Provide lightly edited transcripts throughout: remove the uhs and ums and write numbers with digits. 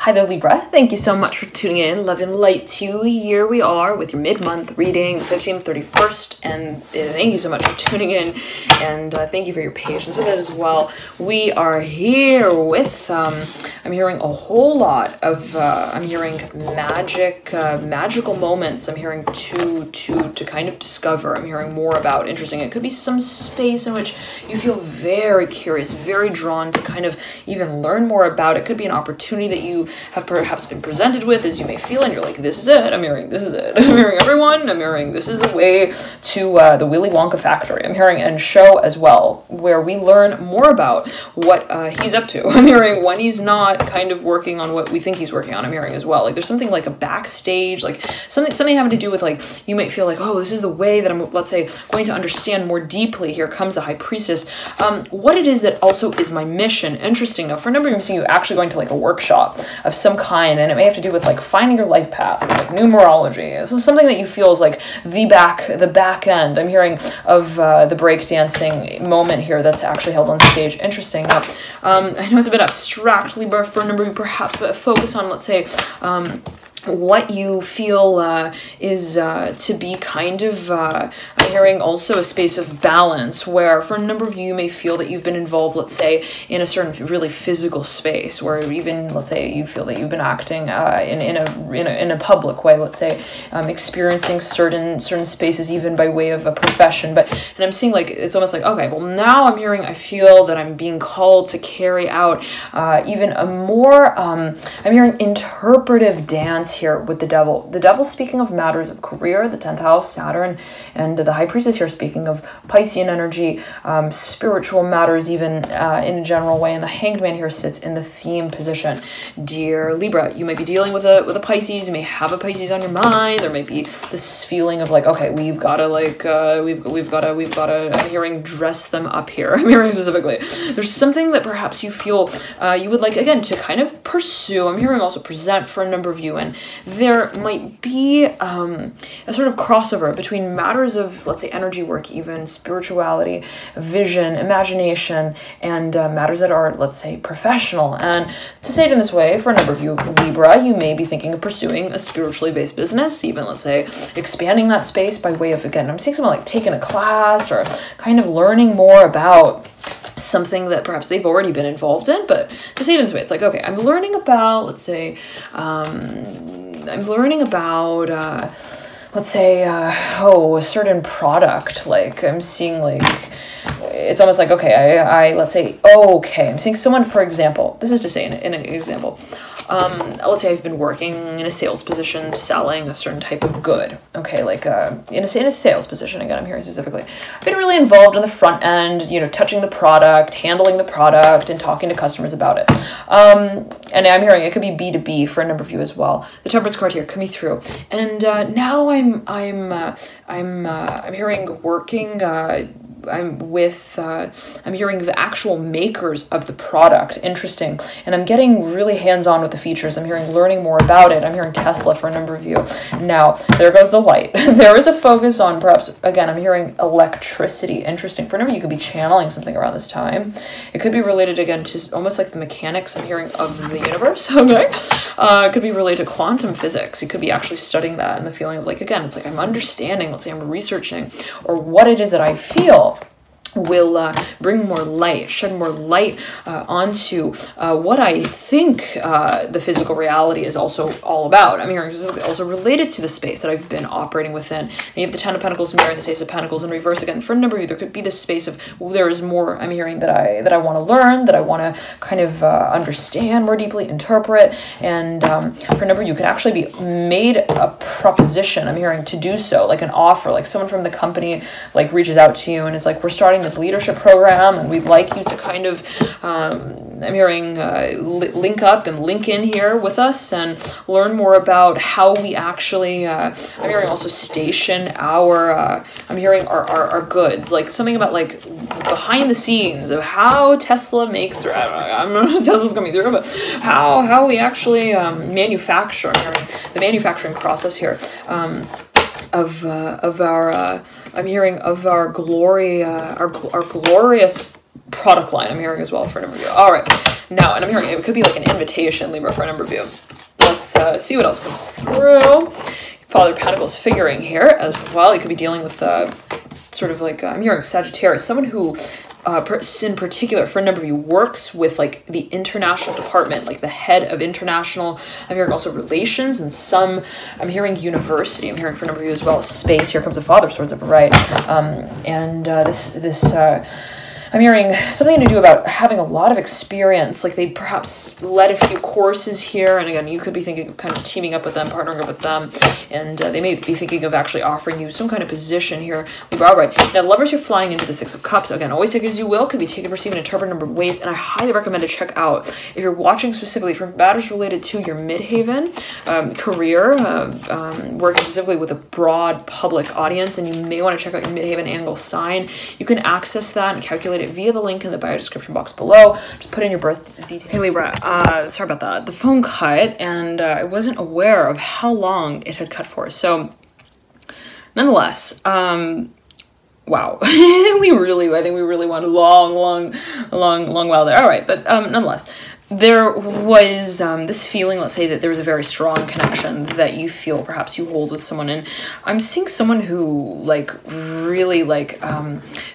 Hi there, Libra. Thank you so much for tuning in. Love and light to you. Here we are with your mid-month reading, the 15th, 31st, and thank you so much for tuning in, and thank you for your patience with it as well. We are here with, I'm hearing a whole lot of, I'm hearing magical moments. I'm hearing to kind of discover. I'm hearing more about. Interesting. It could be some space in which you feel very curious, very drawn to kind of even learn more about. It could be an opportunity that you have perhaps been presented with, as you may feel, and you're like, this is it. I'm hearing this is it. I'm hearing everyone. I'm hearing this is the way to the Willy Wonka factory. I'm hearing and show as well, where we learn more about what he's up to. I'm hearing when he's not kind of working on what we think he's working on. I'm hearing as well, like there's something like a backstage, like something having to do with, like, you might feel like, oh, this is the way that I'm, let's say, going to understand more deeply. Here comes the High Priestess. What it is that also is my mission. Interesting. Now, for a number of you, actually going to like a workshop of some kind, and it may have to do with like finding your life path, like numerology. This is something that you feel is like the back end. I'm hearing of the breakdancing moment here that's actually held on stage. Interesting. I know it's a bit abstract, Libra, for a number of you perhaps, but focus on, let's say, what you feel is to be kind of, I'm hearing also a space of balance, where for a number of you, you may feel that you've been involved, let's say, in a certain really physical space, where even, let's say, you feel that you've been acting in a public way, let's say, experiencing certain spaces even by way of a profession. And I'm seeing like, it's almost like, okay, well now I'm hearing, I feel that I'm being called to carry out even a more, I'm hearing interpretive dance here with the devil. The devil speaking of matters of career, the 10th house, Saturn, and the High Priestess here speaking of Piscean energy, spiritual matters even in a general way, and the Hanged Man here sits in the theme position. Dear Libra, you might be dealing with a Pisces. You may have a Pisces on your mind. There might be this feeling of like, okay, we've got to like we've got to I'm hearing dress them up here. I'm hearing specifically there's something that perhaps you feel you would like, again, to kind of pursue. I'm hearing also present for a number of you, and there might be a sort of crossover between matters of, let's say, energy work, even spirituality, vision, imagination, and matters that are, let's say, professional. And to say it in this way, for a number of you, Libra, you may be thinking of pursuing a spiritually based business, even, let's say, expanding that space by way of, again, I'm seeing someone like taking a class or kind of learning more about something that perhaps they've already been involved in. But to say it in this way, it's like, okay, I'm learning about, let's say, I'm learning about, let's say, a certain product. Like, I'm seeing, like, it's almost like, okay, I let's say, okay, I'm seeing someone, for example, this is to say in an example, let's say I've been working in a sales position selling a certain type of good. Okay, like in a sales position, again, I'm hearing specifically. I've been really involved in the front end, you know, touching the product, handling the product, and talking to customers about it. And I'm hearing it could be B2B for a number of you as well. The Temperance card here coming through. And now I'm hearing working I'm hearing the actual makers of the product. Interesting. And I'm getting really hands-on with the features. I'm hearing learning more about it. I'm hearing Tesla for a number of you. Now, there goes the light. There is a focus on, perhaps, again, I'm hearing electricity. Interesting. For a number of you, could be channeling something around this time. It could be related, again, to almost like the mechanics, I'm hearing, of the universe. Okay. It could be related to quantum physics. You could be actually studying that, and the feeling of, like, again, it's like I'm understanding, let's say I'm researching, or what it is that I feel will bring more light, shed more light onto what I think the physical reality is also all about. I'm hearing specifically also related to the space that I've been operating within. And you have the Ten of Pentacles mirroring the Ace of Pentacles in reverse again. For a number of you, there could be this space of, well, there is more, I'm hearing, that I want to learn, that I want to kind of understand more deeply, interpret. And for a number of you, could actually be made a proposition, I'm hearing, to do so, like an offer, like someone from the company like reaches out to you and is like, we're starting this leadership program and we'd like you to kind of, I'm hearing, link up and link in here with us and learn more about how we actually, I'm hearing also station our, I'm hearing our goods, like something about like behind the scenes of how Tesla makes, I don't know if Tesla's coming through, but how we actually manufacture, I'm hearing the manufacturing process here of our, I'm hearing of our glory, our glorious product line. I'm hearing as well for a number of you. All right. Now, and I'm hearing it could be like an invitation, Libra, for a number of you. Let's see what else comes through. Father of Pentacles figuring here as well. You could be dealing with sort of like, I'm hearing Sagittarius, someone who in particular, for a number of you, works with like the international department, like the head of international. I'm hearing also relations and some, I'm hearing university. I'm hearing for a number of you as well, space. Here comes the Father of Swords up right. I'm hearing something to do about having a lot of experience, like they perhaps led a few courses here, and again, you could be thinking of kind of teaming up with them, partnering up with them, and they may be thinking of actually offering you some kind of position here. All right, now lovers, you're flying into the Six of Cups. Again, always take it as you will, could be taken, received, and interpreted a number of ways, and I highly recommend to check out, if you're watching specifically for matters related to your midhaven career, working specifically with a broad public audience, and you may want to check out your midhaven angle sign. You can access that and calculate it via the link in the bio description box below. Just put in your birth details. Hey Libra, sorry about that. The phone cut, and I wasn't aware of how long it had cut for. So, nonetheless, wow, I think we really went a long while there. All right, but nonetheless, there was this feeling, let's say, that there was a very strong connection that you feel perhaps you hold with someone, and I'm seeing someone who like really like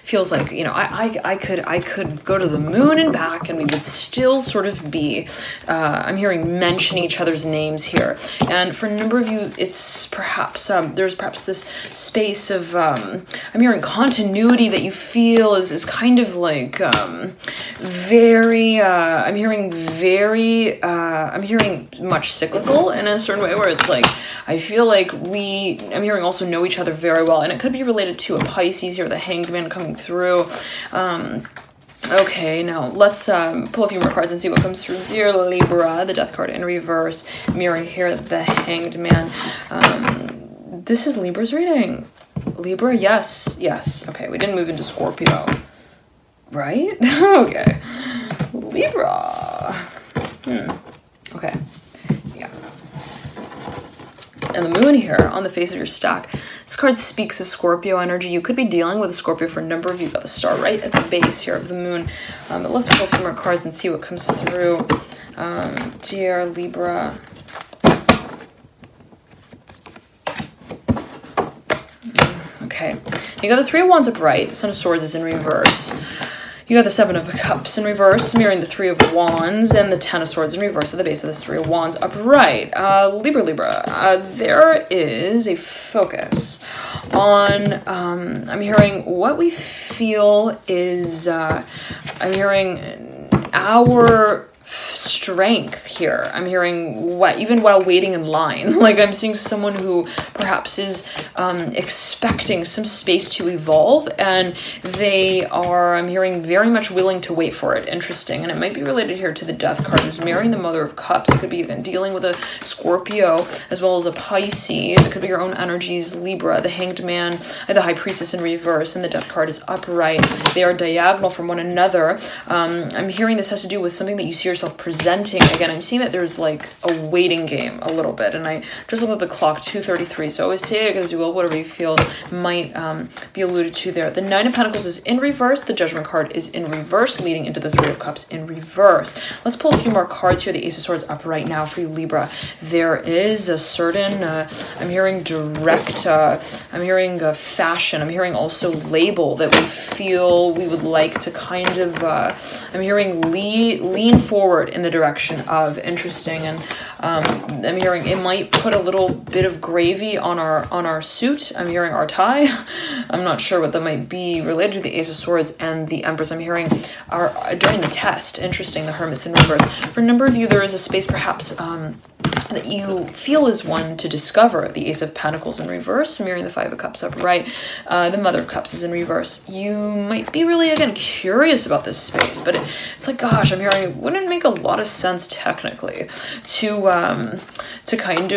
feels like, you know, I could go to the moon and back and we would still sort of be I'm hearing mention each other's names here, and for a number of you it's perhaps there's perhaps this space of I'm hearing continuity that you feel is kind of like very I'm hearing much cyclical in a certain way, where it's like, I feel like I'm hearing also know each other very well, and it could be related to a Pisces here, the Hanged Man coming through. Okay, now let's pull a few more cards and see what comes through. Dear Libra, the Death card in reverse, mirroring here the Hanged Man. This is Libra's reading. Libra, yes. Okay, we didn't move into Scorpio, right? Okay. Libra. Okay. Yeah. And the moon here on the face of your stack. This card speaks of Scorpio energy. You could be dealing with a Scorpio for a number of you. Got the star right at the base here of the moon. But let's pull a few more cards and see what comes through. Dear Libra. Okay. You got the Three of Wands upright. Son of Swords is in reverse. You got the Seven of Cups in reverse, mirroring the Three of Wands, and the Ten of Swords in reverse at the base of this Three of Wands upright. Libra, there is a focus on, I'm hearing what we feel is, I'm hearing our strength here. I'm hearing what, even while waiting in line, like I'm seeing someone who perhaps is expecting some space to evolve, and they are, I'm hearing, very much willing to wait for it. Interesting. And it might be related here to the Death card, who's marrying the Mother of Cups. It could be, again, dealing with a Scorpio as well as a Pisces. It could be your own energies, Libra, the Hanged Man, the High Priestess in reverse, and the Death card is upright. They are diagonal from one another. I'm hearing this has to do with something that you see yourself presenting. Again, I'm seeing that there's like a waiting game a little bit, and I just looked at the clock, 2:33, so always take it as you will, whatever you feel might be alluded to there. The Nine of Pentacles is in reverse, the Judgment card is in reverse, leading into the Three of Cups in reverse. Let's pull a few more cards here. The Ace of Swords up right now for you, Libra. There is a certain, I'm hearing direct, I'm hearing fashion, I'm hearing also label that we feel we would like to kind of, I'm hearing lean forward in the direction of. Interesting. And I'm hearing it might put a little bit of gravy on our suit. I'm hearing our tie. I'm not sure what that might be related to the Ace of Swords and the Empress. I'm hearing during the test. Interesting. The Hermit's in reverse. For a number of you, there is a space perhaps that you feel is one to discover. The Ace of Pentacles in reverse, mirroring the Five of Cups upright. The Mother of Cups is in reverse. You might be really, again, curious about this space, but it's like, gosh, I'm hearing it wouldn't make a lot of sense technically to kind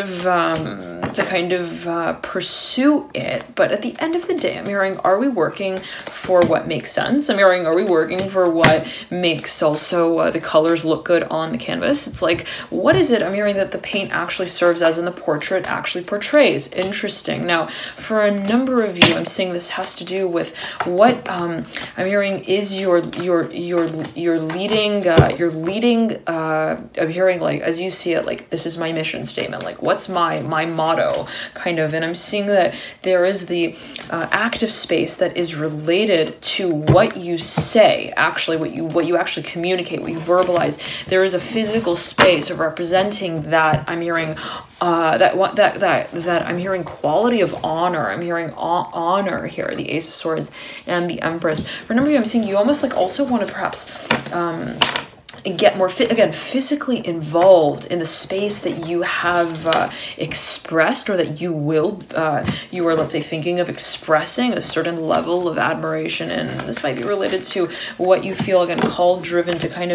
of pursue it. But at the end of the day, I'm hearing, are we working for what makes sense? I'm hearing, are we working for what makes also the colors look good on the canvas? It's like, what is it? I'm hearing that the paint paint actually serves as in the portrait actually portrays. Interesting. Now, for a number of you, I'm saying this has to do with what I'm hearing is your leading. I'm hearing, like, as you see it, like, this is my mission statement. Like, what's my motto, kind of. And I'm seeing that there is the active space that is related to what you say, actually, what you actually communicate, what you verbalize. There is a physical space of representing that. I'm hearing that I'm hearing quality of honor. I'm hearing honor here, the Ace of Swords and the Empress. For a number of you, I'm seeing you almost like also want to perhaps get more physically involved in the space that you have expressed, or that you will you are, let's say, thinking of expressing a certain level of admiration. And this might be related to what you feel, again, called, driven to kind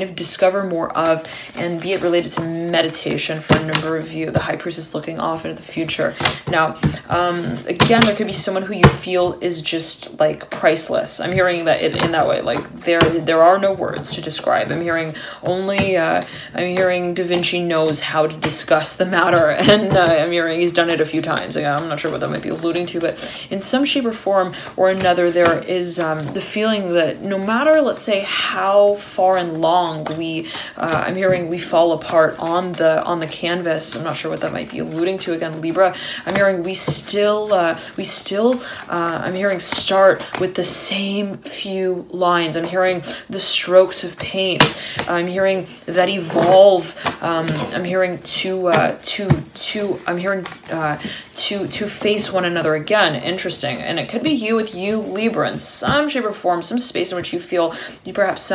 of discover more of, and be it related to meditation for a number of you. The High Priestess looking off into the future. Now, again, there could be someone who you feel is just like priceless. I'm hearing that in that way, like there are no words to describe. I'm hearing only, I'm hearing Da Vinci knows how to discuss the matter, and I'm hearing he's done it a few times. Like, I'm not sure what that might be alluding to, but in some shape or form or another, there is the feeling that no matter, let's say, how far and long I'm hearing we fall apart on the canvas. I'm not sure what that might be alluding to. Again, Libra, I'm hearing we still I'm hearing start with the same few lines. I'm hearing the strokes of paint. I'm hearing that evolve. I'm hearing to face one another again. Interesting. And it could be you with you, Libra, in some shape or form, some space in which you feel you perhaps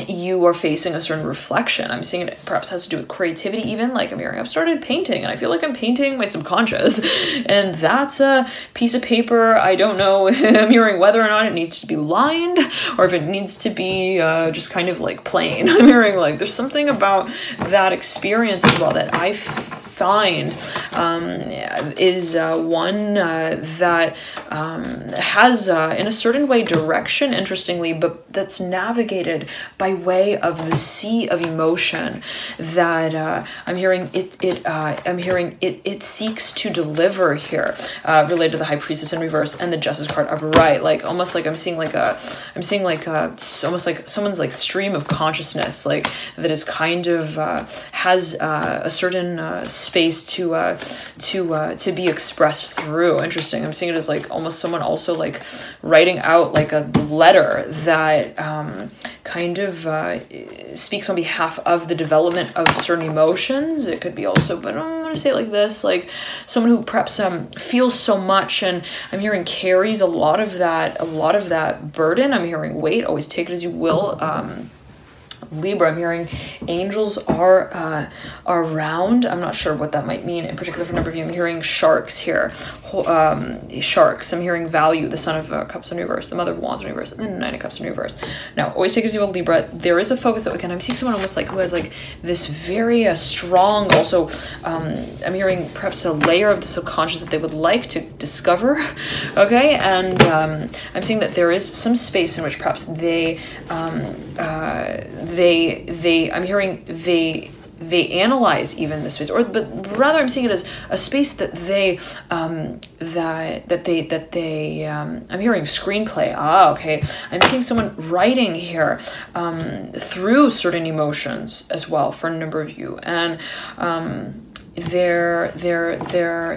you are facing a certain reflection. I'm seeing it perhaps has to do with creativity even. Like, I'm hearing I've started painting and I feel like I'm painting my subconscious, and that's a piece of paper. I don't know. I'm hearing whether or not it needs to be lined or if it needs to be just kind of like plain. I'm hearing like there's something about that experience as well that I find is one that has in a certain way direction, interestingly, but that's navigated by way of the sea of emotion that I'm hearing it seeks to deliver here, related to the High Priestess in reverse and the Justice card upright. Like almost like I'm seeing almost like someone's like stream of consciousness, like that is kind of has a certain space to be expressed through. Interesting. I'm seeing it as like almost someone also like writing out like a letter that kind of speaks on behalf of the development of certain emotions. It could be also, but I'm going to say it like this, like someone who perhaps feels so much, and I'm hearing carries a lot of that burden. I'm hearing weight. Always take it as you will. Libra, I'm hearing angels are around. I'm not sure what that might mean in particular for a number of you. I'm hearing sharks here. Sharks. I'm hearing value, the Son of Cups in reverse, the Mother of Wands in reverse, and then the Nine of Cups in reverse. Now, always take as you will, Libra. There is a focus that, again, I'm seeing someone almost like who has like this very strong, also, I'm hearing perhaps a layer of the subconscious that they would like to discover. Okay, and I'm seeing that there is some space in which perhaps I'm hearing they analyze even the space, but rather I'm seeing it as a space that I'm hearing screenplay. Okay. I'm seeing someone writing here through certain emotions as well for a number of you, and there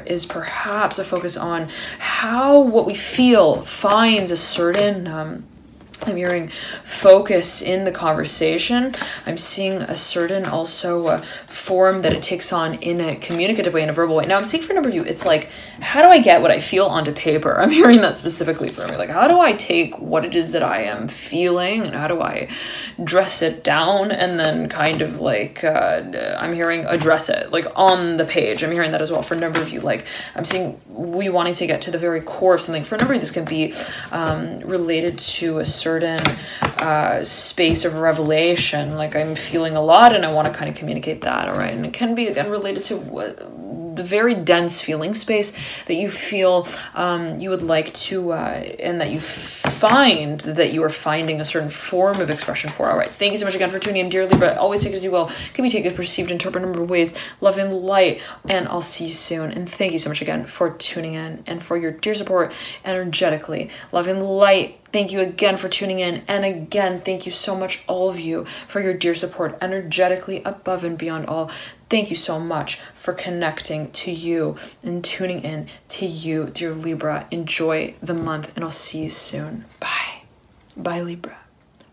is perhaps a focus on how what we feel finds a certain I'm hearing focus in the conversation. I'm seeing a certain also form that it takes on in a communicative way, in a verbal way. Now, I'm seeing for a number of you, it's like, how do I get what I feel onto paper? I'm hearing that specifically for me. Like, how do I take what it is that I am feeling and how do I dress it down and then kind of like, I'm hearing address it, like on the page. I'm hearing that as well for a number of you. Like, I'm seeing we wanting to get to the very core of something. For a number of you, this can be related to a certain space of revelation. Like, I'm feeling a lot and I want to kind of communicate that. All right. And it can be, again, related to the very dense feeling space that you feel you would like to, and that you find that you are finding a certain form of expression for. All right, thank you so much again for tuning in, dear Libra. Always take it as you will. Can be taken, perceived, interpreted in a number of ways. Love and light, and I'll see you soon. And thank you so much again for tuning in and for your dear support energetically. Love and light. Thank you again for tuning in. And again, thank you so much, all of you, for your dear support energetically above and beyond all. Thank you so much for connecting to you and tuning in to you, dear Libra. Enjoy the month, and I'll see you soon. Bye. Bye, Libra.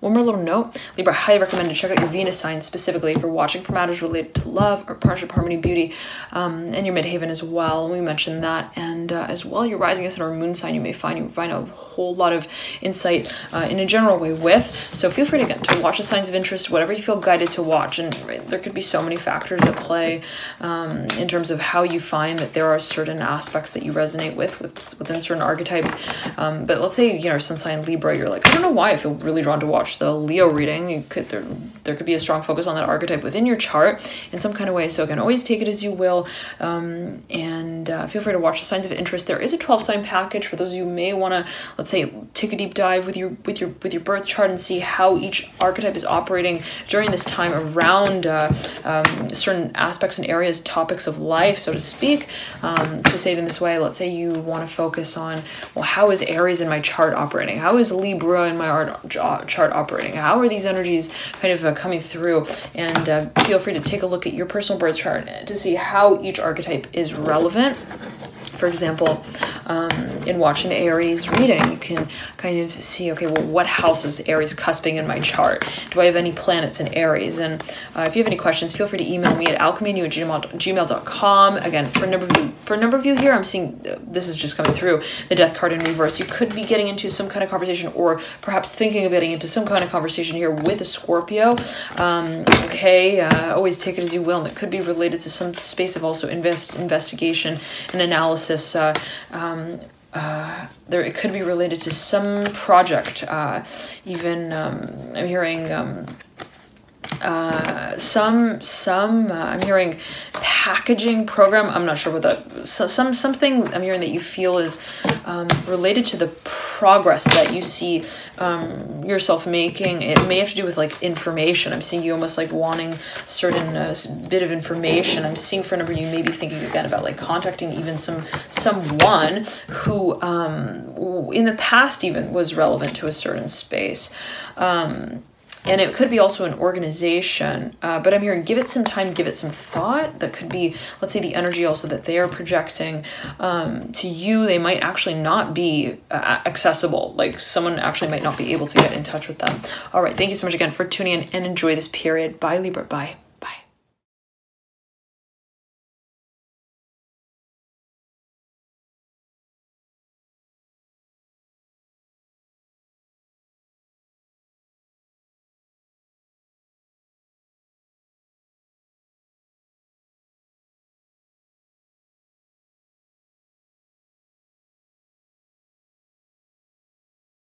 One more little note, Libra, I highly recommend to check out your Venus sign specifically if you're watching for matters related to love or partnership, harmony, beauty, and your midhaven as well. We mentioned that. And as well, your rising ascendant or moon sign, you find a whole lot of insight in a general way with. So feel free to watch the signs of interest, whatever you feel guided to watch. And there could be so many factors at play in terms of how you find that there are certain aspects that you resonate within certain archetypes. But let's say, sun sign Libra, you're like, I don't know why I feel really drawn to watch the Leo reading. There could be a strong focus on that archetype within your chart in some kind of way. So again, always take it as you will, and feel free to watch the signs of interest. There is a 12 sign package for those of you who may want to, let's say, take a deep dive with your birth chart and see how each archetype is operating during this time around certain aspects and areas, topics of life, so to speak. To say it in this way, let's say you want to focus on, well, how is Aries in my chart operating? How is Libra in my chart operating? How are these energies kind of coming through? And feel free to take a look at your personal birth chart to see how each archetype is relevant. For example, in watching the Aries reading, you can kind of see, okay, well, what house is Aries cusping in my chart? Do I have any planets in Aries? And if you have any questions, feel free to email me at alchemynew@gmail.com. Again, for a number of you here, I'm seeing this is just coming through, the Death card in reverse. You could be getting into some kind of conversation, or perhaps thinking of getting into some kind of conversation here with a Scorpio. Always take it as you will, and it could be related to some space of also investigation and analysis. It could be related to some project. Even I'm hearing I'm hearing packaging program. I'm not sure what that. Something I'm hearing that you feel is related to the progress that you see yourself making. It may have to do with like information. I'm seeing you almost like wanting certain bit of information. I'm seeing for a number of you maybe thinking again about like contacting even someone who in the past even was relevant to a certain space. And it could be also an organization, but I'm hearing give it some time, give it some thought. That could be, let's say, the energy also that they are projecting to you. They might actually not be accessible. Like someone actually might not be able to get in touch with them. All right. Thank you so much again for tuning in, and enjoy this period. Bye, Libra. Bye.